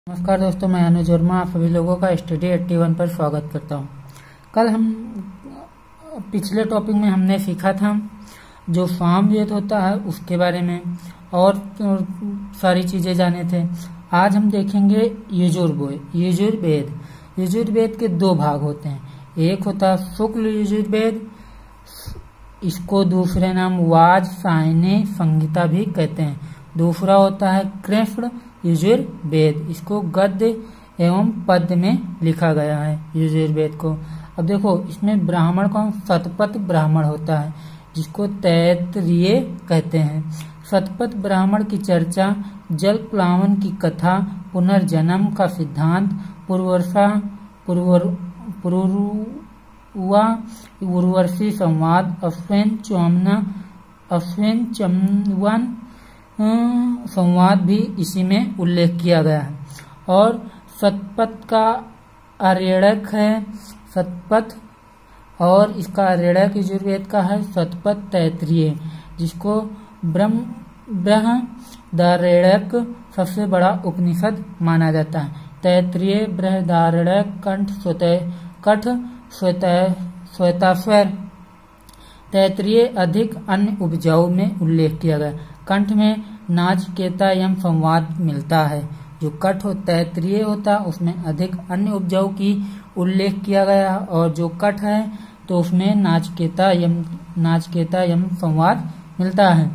नमस्कार दोस्तों, मैं अनुज वर्मा आप सभी लोगों का स्टडी 81 पर स्वागत करता हूं। कल हम पिछले टॉपिक में हमने सीखा था जो सामवेद होता है उसके बारे में और सारी चीजें जाने थे। आज हम देखेंगे यजुर्वेद। यजुर्वेद के दो भाग होते हैं। एक होता है शुक्ल यजुर्वेद, इसको दूसरे नाम वाज सायने संहिता भी कहते हैं। दूसरा होता है कृष्ण यजुर्वेद, इसको गद्य एवं पद्य में लिखा गया है यजुर्वेद को। अब देखो, इसमें ब्राह्मण कौन? शतपथ ब्राह्मण होता है जिसको तैत्तिरीय कहते हैं। शतपथ ब्राह्मण की चर्चा, जल प्लावन की कथा, पुनर्जन्म का सिद्धांत, उर्वशी संवाद, अश्विन चमवन संवाद भी इसी में उल्लेख किया गया है। और शतपथ का आर्यक है शतपथ, और इसका आर्यक यजुर्वेद का है शतपथ तैत्तिरीय, जिसको बृहदारण्यक सबसे बड़ा उपनिषद माना जाता है। तैत्तिरीय, बृहदारण्यक, कठ श्वेताश्वर। तैत्तिरीय अधिक अन्य उपजाऊ में उल्लेख किया गया। कंठ में नाचिकेता एवं संवाद मिलता है। जो कठ तैत्तिरीय होता है उसमें अधिक अन्य उपजाऊ की उल्लेख किया गया, और जो कठ है तो उसमें नाचिकेता एवं संवाद मिलता है।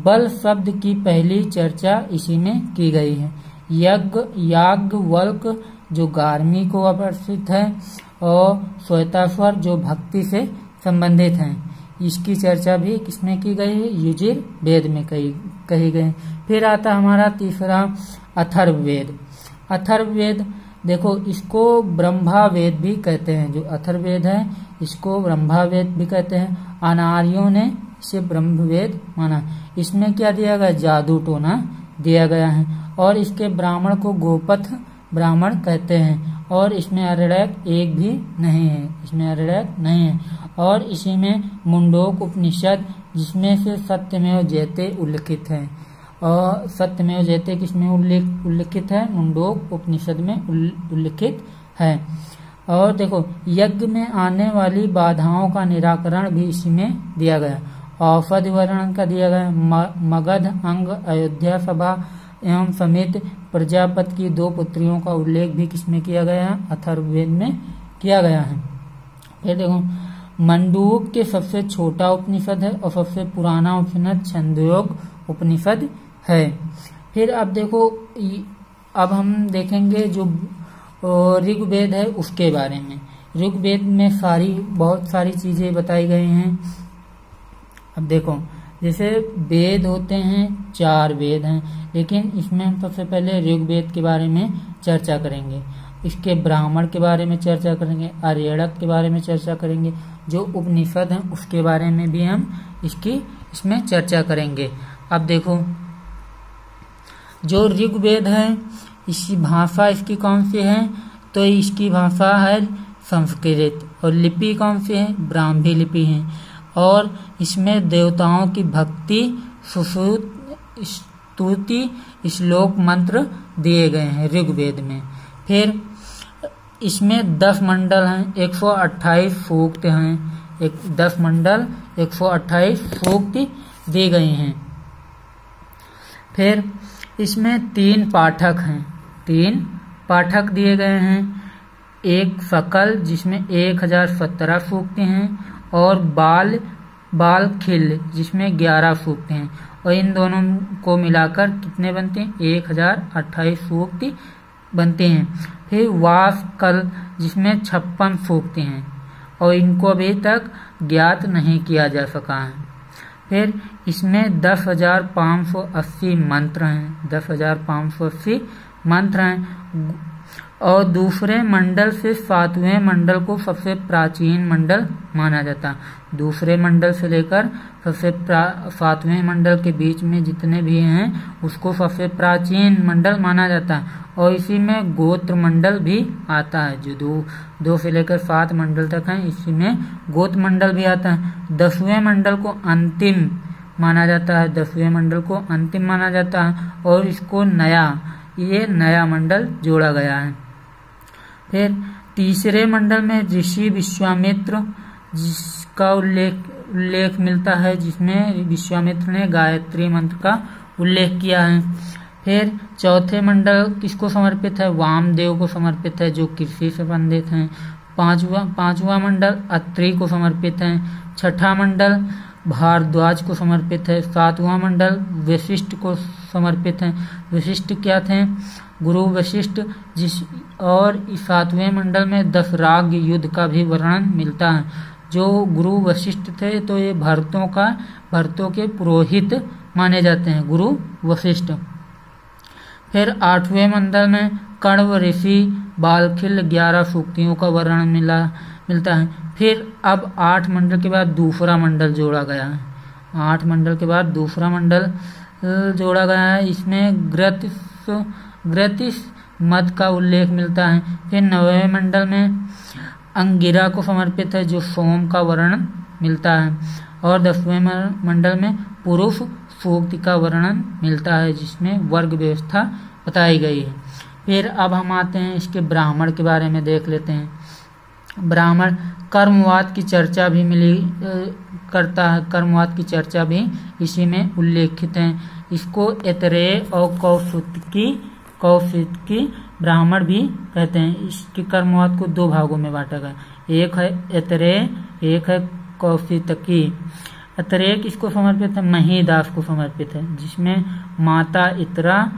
बल शब्द की पहली चर्चा इसी में की गई है। याज्ञवल्क्य जो गार्मी को अपर्षित है, और श्वेताश्वर जो भक्ति से संबंधित हैं, इसकी चर्चा भी किसमें की गई है? यजुर्वेद में कही गई। फिर आता हमारा तीसरा अथर्ववेद। अथर्ववेद देखो, इसको ब्रह्मवेद भी कहते हैं। जो अथर्ववेद है इसको ब्रह्मवेद भी कहते हैं। अनार्यों ने इसे ब्रह्मवेद माना। इसमें क्या दिया गया? जादू टोना दिया गया है, और इसके ब्राह्मण को गोपथ ब्राह्मण कहते हैं। और इसमें आर्यक एक भी नहीं है, और इसी में मुंडोक उपनिषद, जिसमें से सत्यमेव जयते उल्लिखित है। और सत्यमेव जयते किसमें उल्लिखित है? मुंडोक उपनिषद में उल्लिखित है। और देखो, यज्ञ में आने वाली बाधाओं का निराकरण भी इसी में दिया गया। औषधि वर्णन का दिया गया। मगध अंग अयोध्या सभा एवं समेत प्रजापति की दो पुत्रियों का उल्लेख भी किसमें किया गया है? अथर्ववेद में किया गया है। फिर देखो, मंडूक के सबसे छोटा उपनिषद है और सबसे पुराना उपनिषद छंदोग उपनिषद है। फिर अब देखो, अब हम देखेंगे जो ऋग्वेद है उसके बारे में। ऋग्वेद में बहुत सारी चीजें बताई गई हैं। अब देखो, जैसे वेद होते हैं, 4 वेद हैं, लेकिन इसमें हम सबसे पहले ऋग्वेद के बारे में चर्चा करेंगे। इसके ब्राह्मण के बारे में चर्चा करेंगे, आर्यक के बारे में चर्चा करेंगे, जो उपनिषद हैं उसके बारे में भी हम इसमें चर्चा करेंगे। अब देखो, जो ऋग्वेद है इसकी भाषा इसकी कौन सी है? तो इसकी भाषा है संस्कृत, और लिपि कौन सी है? ब्राह्मी लिपि है। और इसमें देवताओं की भक्ति, स्तुति, श्लोक मंत्र दिए गए हैं ऋग्वेद में। फिर इसमें 10 मंडल हैं, 128 सूक्त हैं। 10 मंडल 128 सूक्त दी गई हैं। फिर इसमें 3 पाठक हैं, 3 पाठक दिए गए हैं। एक सकल जिसमें 1017 सूक्त हैं, और बाल खिल जिसमें 11 सूक्त हैं। और इन दोनों को मिलाकर कितने बनते हैं? 1028 सूक्त बनते हैं। फिर वास कल जिसमें 56 सूक्त हैं, और इनको अभी तक ज्ञात नहीं किया जा सका है। फिर इसमें 10,580 मंत्र हैं, 10,580 मंत्र हैं। और दूसरे मंडल से 7वें मंडल को सबसे प्राचीन मंडल माना जाता है। दूसरे मंडल से लेकर सबसे 7वें मंडल के बीच में जितने भी हैं उसको सबसे प्राचीन मंडल माना जाता है। और इसी में गोत्र मंडल भी आता है। जो 2 से लेकर 7 मंडल तक हैं, इसी में गोत्र मंडल भी आता है। 10वें मंडल को अंतिम माना जाता है, 10वें मंडल को अंतिम माना जाता है, और इसको नया ये नया मंडल जोड़ा गया है। फिर तीसरे मंडल में ऋषि विश्वामित्र जिसका उल्लेख मिलता है, जिसमें विश्वामित्र ने गायत्री मंत्र का उल्लेख किया है। फिर चौथे मंडल किसको समर्पित है? वामदेव को समर्पित है, जो कृषि से संबंधित हैं। पांचवा मंडल अत्रि को समर्पित है। छठा मंडल भारद्वाज को समर्पित है। सातवां मंडल वशिष्ठ को समर्पित है। वशिष्ठ क्या थे? गुरु वशिष्ठ। और इस सातवें मंडल में 10 राग युद्ध का भी वर्णन मिलता है। जो गुरु वशिष्ठ थे तो ये भरतों के पुरोहित माने जाते हैं, गुरु वशिष्ठ। फिर 8वें मंडल में कण्व ऋषि बालखिल 11 सूक्तियों का वर्णन मिलता है। फिर अब 8 मंडल के बाद दूसरा मंडल जोड़ा गया है। 8 मंडल के बाद दूसरा मंडल जोड़ा गया है। इसमें ग्रतिस मत का उल्लेख मिलता है। फिर 9वें मंडल में अंगिरा को समर्पित है, जो सोम का वर्णन मिलता है। और 10वें मंडल में पुरुष सूक्ति का वर्णन मिलता है, जिसमें वर्ग व्यवस्था बताई गई है। फिर अब हम आते हैं इसके ब्राह्मण के बारे में देख लेते हैं। ब्राह्मण कर्मवाद की चर्चा भी करता है। कर्मवाद की चर्चा भी इसी में उल्लेखित है। इसको ऐतरेय और कौशिकी ब्राह्मण भी कहते हैं। इसके कर्मवाद को 2 भागों में बांटा गया, एक है ऐतरेय, एक है कौशिकी। ऐतरेय किसको समर्पित है? महीदास को समर्पित है, जिसमें माता इतरा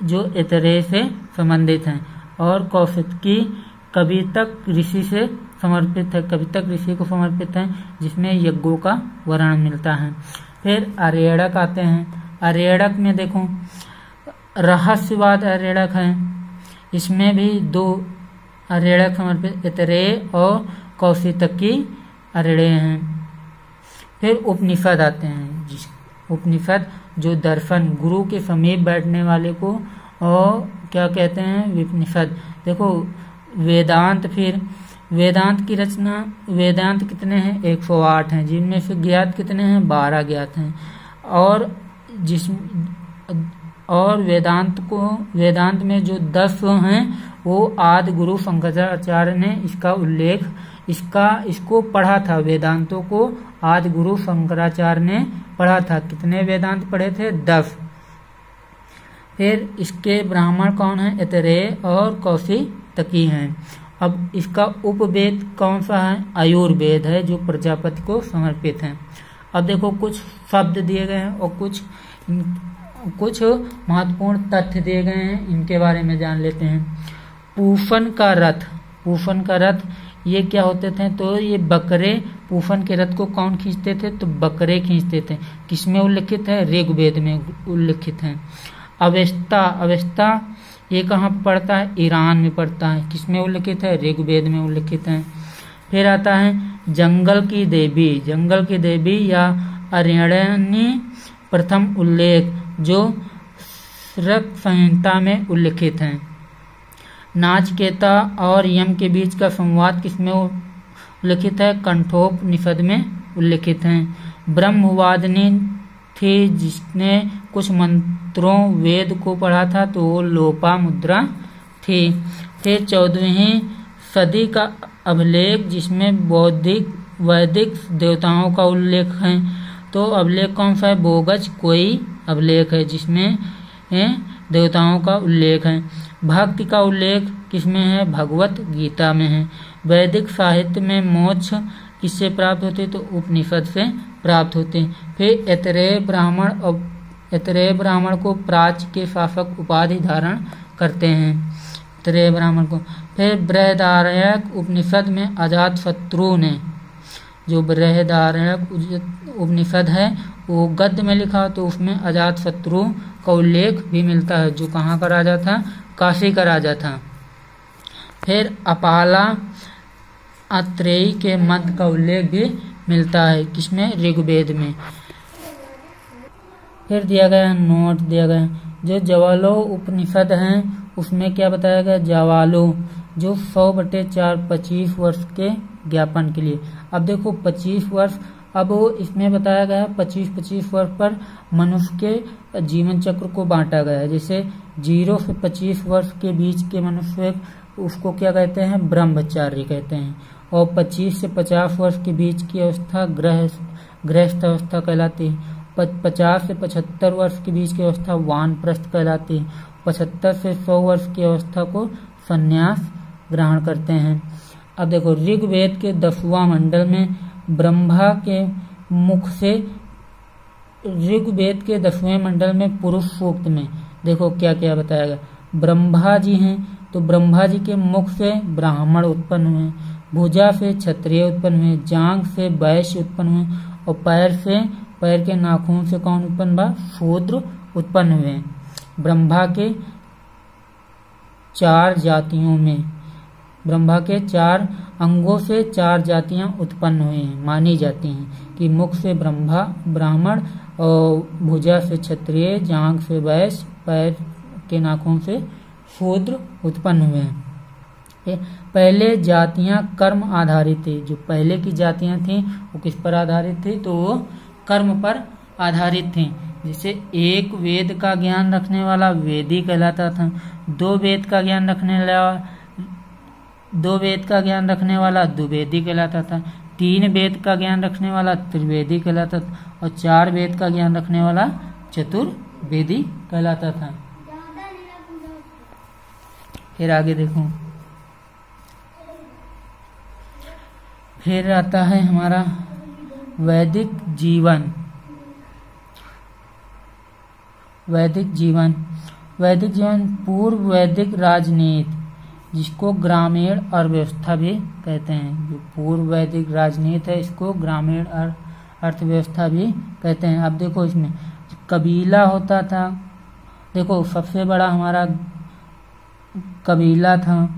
जो ऐतरेय से संबंधित हैं। और कौशिकी कवितक ऋषि से समर्पित है, कवितक ऋषि को समर्पित है, जिसमें यज्ञों का वर्णन मिलता है। फिर आर्यड़क आते हैं। आर्यड़क में देखो रहस्यवाद आर्यड़क है। इसमें भी 2 आर्यड़क समर्पित, ऐतरेय और कौशिकी आर्यड़ेय हैं। फिर उपनिषद आते हैं। उपनिषद जो दर्शन, गुरु के समीप बैठने वाले को और क्या कहते हैं? उपनिषद। देखो वेदांत, फिर वेदांत की रचना, वेदांत कितने हैं? 108 हैं, जिनमें से ज्ञात कितने हैं? 12 ज्ञात हैं। और वेदांत में जो 10 हैं वो आदि गुरु शंकराचार्य ने इसको पढ़ा था। वेदांतों को आदि गुरु शंकराचार्य ने पढ़ा था। कितने वेदांत पढ़े थे? 10। फिर इसके ब्राह्मण कौन है? ऐतरेय और कौशिकी हैं। अब इसका उपवेद कौन सा है? आयुर्वेद है, जो प्रजापति को समर्पित है। अब देखो कुछ शब्द दिए गए हैं और कुछ महत्वपूर्ण तथ्य दिए गए हैं, इनके बारे में जान लेते हैं। पूफन का रथ ये क्या होते थे? तो ये बकरे, पूफन के रथ को कौन खींचते थे? तो बकरे खींचते थे। किसमें उल्लिखित है? ऋग्वेद में उल्लिखित है। अवेस्ता ये कहाँ पड़ता है? ईरान में पड़ता है। किसमें उल्लिखित है? ऋग्वेद में उल्लिखित है। फिर आता है जंगल की देवी या अरण्यनी प्रथम उल्लेख, जो रक संहिता में उल्लिखित है। नाचिकेता और यम के बीच का संवाद किसमें उल्लिखित है? कंठोपनिषद में उल्लिखित है। ब्रह्मवादिनी थी, जिसने कुछ मंत्रों वेद को पढ़ा था, तो वो लोपामुद्रा थी। फिर 14वीं सदी का अभिलेख, जिसमें वैदिक देवताओं का उल्लेख है। तो अभिलेख कौन सा है? बोगज कोई अभिलेख है, जिसमें देवताओं का उल्लेख है। भक्ति का उल्लेख किसमें है? भगवत गीता में है। वैदिक साहित्य में मोक्ष किससे प्राप्त होते? तो उपनिषद से प्राप्त होते। फिर ऐतरेय ब्राह्मण को प्राच्य के शासक उपाधि धारण करते हैं, ऐतरेय ब्राह्मण को। फिर बृहदारण्यक उपनिषद में अजातशत्रु ने, जो बृहदारण्यक उपनिषद है वो गद्य में लिखा, तो उसमें अजातशत्रु का उल्लेख भी मिलता है, जो कहाँ का राजा था? काशी का राजा था। फिर अपाला अत्रेयी के मंत्र का उल्लेख भी मिलता है, किसमें? ऋग्वेद में। फिर दिया गया नोट दिया गया, जो जवालो उपनिषद हैं उसमें क्या बताया गया? जवालो जो 100/4 25 वर्ष के ज्ञापन के लिए। अब देखो 25 वर्ष अब वो इसमें बताया गया है 25-25 वर्ष पर मनुष्य के जीवन चक्र को बांटा गया है। जैसे 0 से 25 वर्ष के बीच के मनुष्य उसको क्या कहते हैं, ब्रह्मचारी कहते हैं। और 25 से 50 वर्ष के बीच की अवस्था गृहस्थ अवस्था कहलाती है। 50 से 75 वर्ष के बीच की अवस्था वानप्रस्थ कहलाती है। 75 से 100 वर्ष की अवस्था को संन्यास ग्रहण करते हैं। अब देखो ऋग्वेद के 10वां मंडल में ब्रह्मा के मुख से, ऋग्वेद के 10वें मंडल में पुरुष सूक्त में देखो क्या क्या बताया गया। ब्रह्मा जी हैं तो ब्रह्मा जी के मुख से ब्राह्मण उत्पन्न हुए, भुजा से क्षत्रिय उत्पन्न हुए, जांघ से वैश्य उत्पन्न हुए और पैर के नाखून से कौन उत्पन्न हुआ, शूद्र उत्पन्न हुए। ब्रह्मा के 4 जातियों में, ब्रह्मा के 4 अंगों से 4 जातियां उत्पन्न हुई हैं, मानी जाती हैं कि मुख से ब्राह्मण और भुजा से क्षत्रिय, जांघ से वैश्य, पैर के नाखून से शूद्र उत्पन्न हुए हैं। पहले जातियां कर्म आधारित थी। जो पहले की जातियां थी वो किस पर आधारित थी, तो वो कर्म पर आधारित थी। जैसे एक वेद का ज्ञान रखने वाला वेदी कहलाता था, 2 वेद का ज्ञान रखने वाला द्विवेदी कहलाता था, 3 वेद का ज्ञान रखने वाला त्रिवेदी कहलाता था और 4 वेद का ज्ञान रखने वाला चतुर्वेदी कहलाता था। फिर आगे देखो, फिर आता है हमारा वैदिक जीवन। वैदिक जीवन पूर्व वैदिक राजनीति, जिसको ग्रामीण अर्थव्यवस्था भी कहते हैं। जो पूर्व वैदिक राजनीति है इसको ग्रामीण अर्थव्यवस्था भी कहते हैं। अब देखो इसमें कबीला होता था। देखो सबसे बड़ा हमारा कबीला था,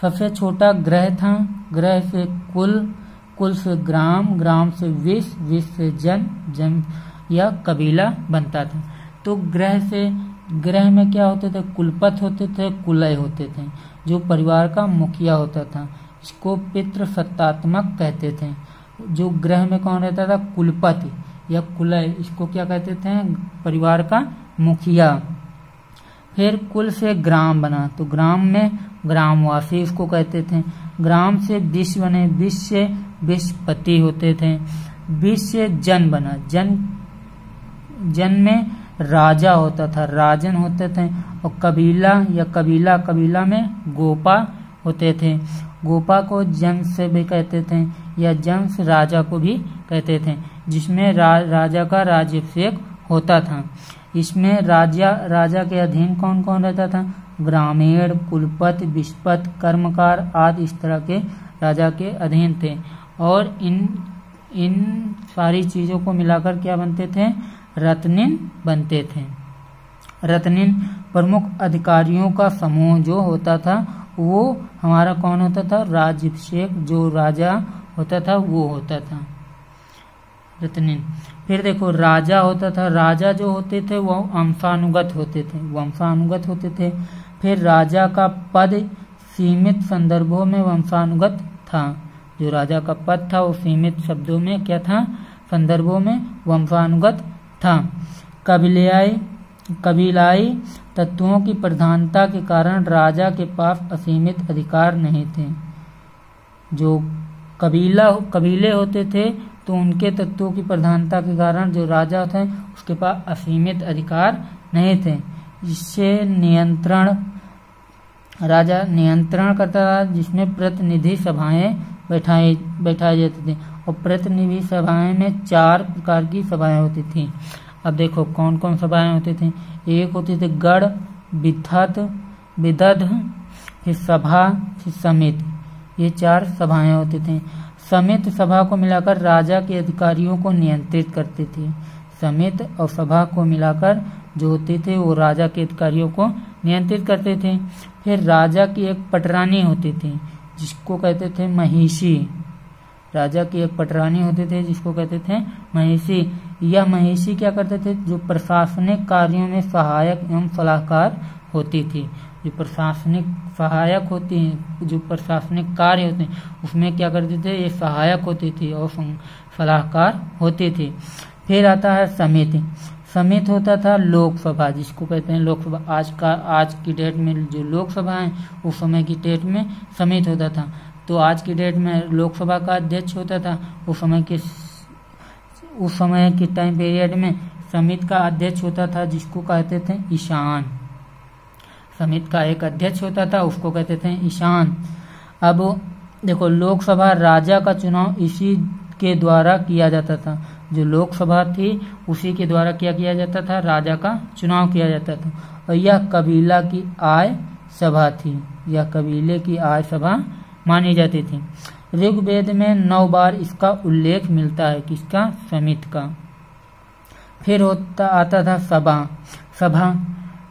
सबसे छोटा ग्रह था, ग्रह से कुल से ग्राम से विश्व से जन या कबीला बनता था। तो ग्रह में क्या होते थे, कुलपति होते थे, कुलय होते थे, जो परिवार का मुखिया होता था। इसको पितृ सत्तात्मक कहते थे। जो ग्रह में कौन रहता था, कुलपति या कुलय, इसको क्या कहते थे, परिवार का मुखिया। फिर कुल से ग्राम बना, तो ग्राम में ग्रामवासी इसको कहते थे। ग्राम से विश्व बने, विश्व से विश्वपति होते थे। विश्व से जन बना, जन में राजा होता था, राजन होते थे। और कबीला या कबीला में गोपा होते थे। गोपा को जन से भी कहते थे या जंस राजा को भी कहते थे, जिसमें राजा का राज्याभिषेक होता था। इसमें राजा के अधीन कौन कौन रहता था, ग्रामीण, कुलपति, विश्वपति, कर्मकार आदि इस तरह के राजा के अधीन थे। और इन सारी चीजों को मिलाकर क्या बनते थे, रत्निन बनते थे। रत्निन प्रमुख अधिकारियों का समूह जो होता था वो हमारा कौन होता था, राज्याभिषेक, जो राजा होता था वो होता था रत्निन। फिर देखो राजा होता था, राजा जो होते थे वो वंशानुगत होते थे। फिर राजा का पद सीमित संदर्भों में वंशानुगत था। जो राजा का पद था वो सीमित शब्दों में क्या था, संदर्भों में वंशानुगत था। कबीलाई तत्वों की प्रधानता के कारण राजा के पास असीमित अधिकार नहीं थे। जो कबीले होते थे तो उनके तत्वों की प्रधानता के कारण जो राजा थे उसके पास असीमित अधिकार नहीं थे। इससे राजा नियंत्रण करता था, जिसमें प्रतिनिधि सभाएं बैठाई जाती थी। और प्रतिनिधि सभाएं में 4 प्रकार की सभाएं होती थी। अब देखो कौन कौन सभाएं होती थी। एक होती थी गढ़, विदध, फिर सभा, फिर समिति। ये 4 सभाएं होती थी। समिति सभा को मिलाकर राजा के अधिकारियों को नियंत्रित करती थी। समिति और सभा को मिलाकर जो होते थे वो राजा के अधिकारियों को नियंत्रित करते थे। फिर राजा की एक पटरानी होती थी जिसको कहते थे महिषी। राजा की एक पटरानी होते थे जिसको कहते थे महिषी। यह महिषी क्या करते थे, जो प्रशासनिक कार्यों में सहायक एवं सलाहकार होती थी। जो प्रशासनिक सहायक होती हैं, जो प्रशासनिक कार्य होते हैं उसमें क्या करते थे, ये सहायक होती थी और सलाहकार होती थी। फिर आता है समिति। समिति होता था लोकसभा, जिसको कहते हैं लोकसभा। आज की डेट में जो लोकसभा है उस समय की डेट में समिति होता था। तो आज की डेट में लोकसभा का अध्यक्ष होता था, उस समय के टाइम पीरियड में समिति का अध्यक्ष होता था जिसको कहते थे ईशान। समिति का एक अध्यक्ष होता था, उसको कहते थे ईशान। अब देखो, लोकसभा राजा का चुनाव इसी के द्वारा किया जाता था। जो लोकसभा थी उसी के द्वारा क्या किया जाता था, राजा का चुनाव किया जाता था। और यह कबीला की आय सभा थी, यह कबीले की आय सभा मानी जाती थी। ऋग्वेद में 9 बार इसका उल्लेख मिलता है, किसका, समिति का। फिर आता था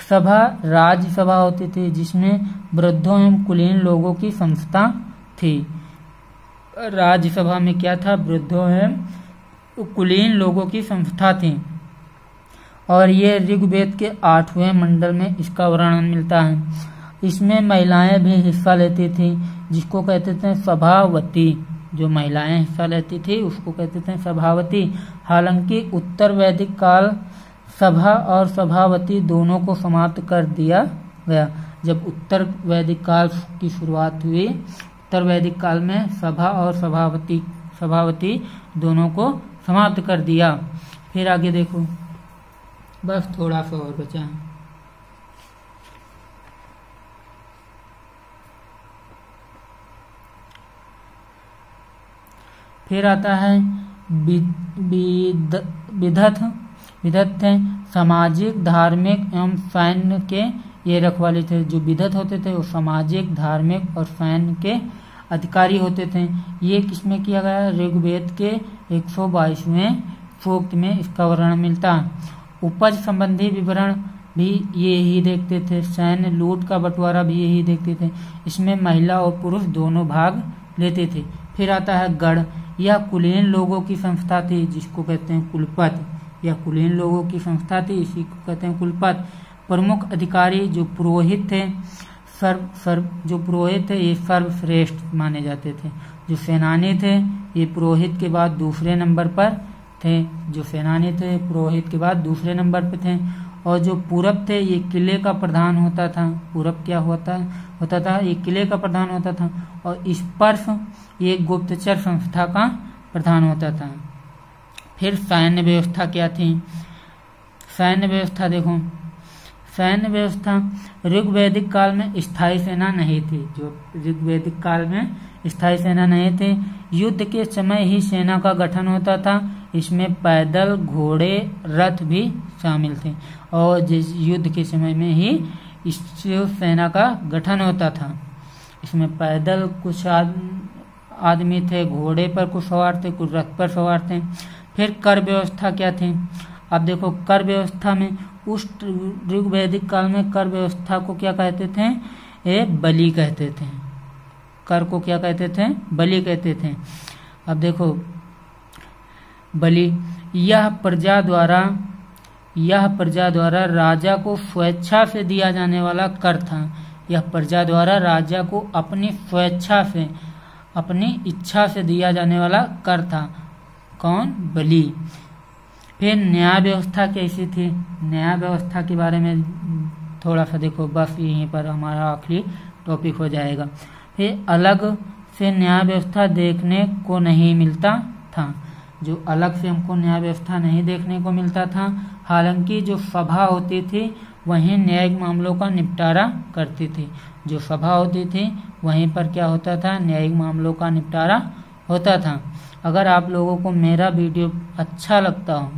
सभा राज्यसभा होती थी, जिसमें वृद्धों एवं कुलीन लोगों की संस्था थी। राज्यसभा में क्या था, वृद्धों एवं कुलीन लोगों की संस्था थी। और ये ऋग्वेद के 8वें मंडल में इसका वर्णन मिलता है। इसमें महिलाएं भी हिस्सा लेती थी, जिसको कहते थे सभावती। जो महिलाएं हिस्सा लेती थी उसको कहते थे सभावती। हालांकि उत्तर वैदिक काल सभा और सभावती दोनों को समाप्त कर दिया गया। जब उत्तर वैदिक काल की शुरुआत हुई, उत्तर वैदिक काल में सभा और सभावती दोनों को समाप्त कर दिया। फिर आगे देखो, बस थोड़ा सा और बचा है। फिर आता है विधत थे, सामाजिक, धार्मिक एवं सैन्य के ये रखवाले थे। जो विधत होते थे वो सामाजिक, धार्मिक और सैन्य के अधिकारी होते थे। ये किसमें किया गया, ऋग्वेद के 122वें सूक्त में इसका वर्णन मिलता है। उपज संबंधी विवरण भी ये ही देखते थे। सैन्य लूट का बंटवारा भी यही देखते थे। इसमें महिला और पुरुष दोनों भाग लेते थे। फिर आता है गढ़। यह कुलीन लोगों की संस्था थी, जिसको कहते हैं कुलपत। यह कुलीन लोगों की संस्था थी, इसी को कहते हैं कुलपत। प्रमुख अधिकारी जो पुरोहित थे, जो पुरोहित थे ये सर्वश्रेष्ठ माने जाते थे। जो सेनानी थे ये पुरोहित के बाद दूसरे नंबर पर थे। जो सेनानी थे पुरोहित के बाद दूसरे नंबर पर थे। और जो पूरब थे ये किले का प्रधान होता था। पूरब क्या होता था, ये किले का प्रधान होता था। और स्पर्श ये गुप्तचर संस्था का प्रधान होता था। फिर सैन्य व्यवस्था क्या थी, सैन्य व्यवस्था देखो, सैन्य व्यवस्था ऋग्वैदिक काल में स्थायी सेना नहीं थी। जो ऋग्वैदिक काल में स्थायी सेना नहीं थी। युद्ध के समय ही सेना का गठन होता था। इसमें पैदल, घोड़े, रथ भी शामिल थे। और जिस युद्ध के समय में ही इस सेना का गठन होता था। इसमें पैदल कुछ आदमी थे, घोड़े पर कुछ सवार थे, कुछ रथ पर सवार थे। फिर कर व्यवस्था क्या थी, अब देखो कर व्यवस्था में उस ऋग्वैदिक काल में कर व्यवस्था को क्या कहते थे, ये बलि कहते थे। कर को क्या कहते थे, बलि कहते थे। अब देखो बलि यह प्रजा द्वारा राजा को स्वेच्छा से दिया जाने वाला कर था। यह प्रजा द्वारा राजा को अपनी स्वेच्छा से, अपनी इच्छा से दिया जाने वाला कर था। कौन, बलि। फिर न्याय व्यवस्था कैसी थी, न्याय व्यवस्था के बारे में थोड़ा सा देखो, बस यहीं पर हमारा आखिरी टॉपिक हो जाएगा। फिर अलग से न्याय व्यवस्था देखने को नहीं मिलता था। जो अलग से हमको न्याय व्यवस्था नहीं देखने को मिलता था। हालांकि जो सभा होती थी वहीं न्यायिक मामलों का निपटारा करती थी। जो सभा होती थी वहीं पर क्या होता था, न्यायिक मामलों का निपटारा होता था। अगर आप लोगों को मेरा वीडियो अच्छा लगता हो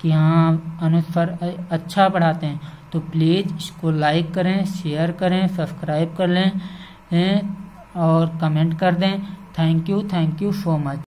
कि हाँ अनुज सर अच्छा पढ़ाते हैं, तो प्लीज़ इसको लाइक करें, शेयर करें, सब्सक्राइब कर लें और कमेंट कर दें। Thank you so much.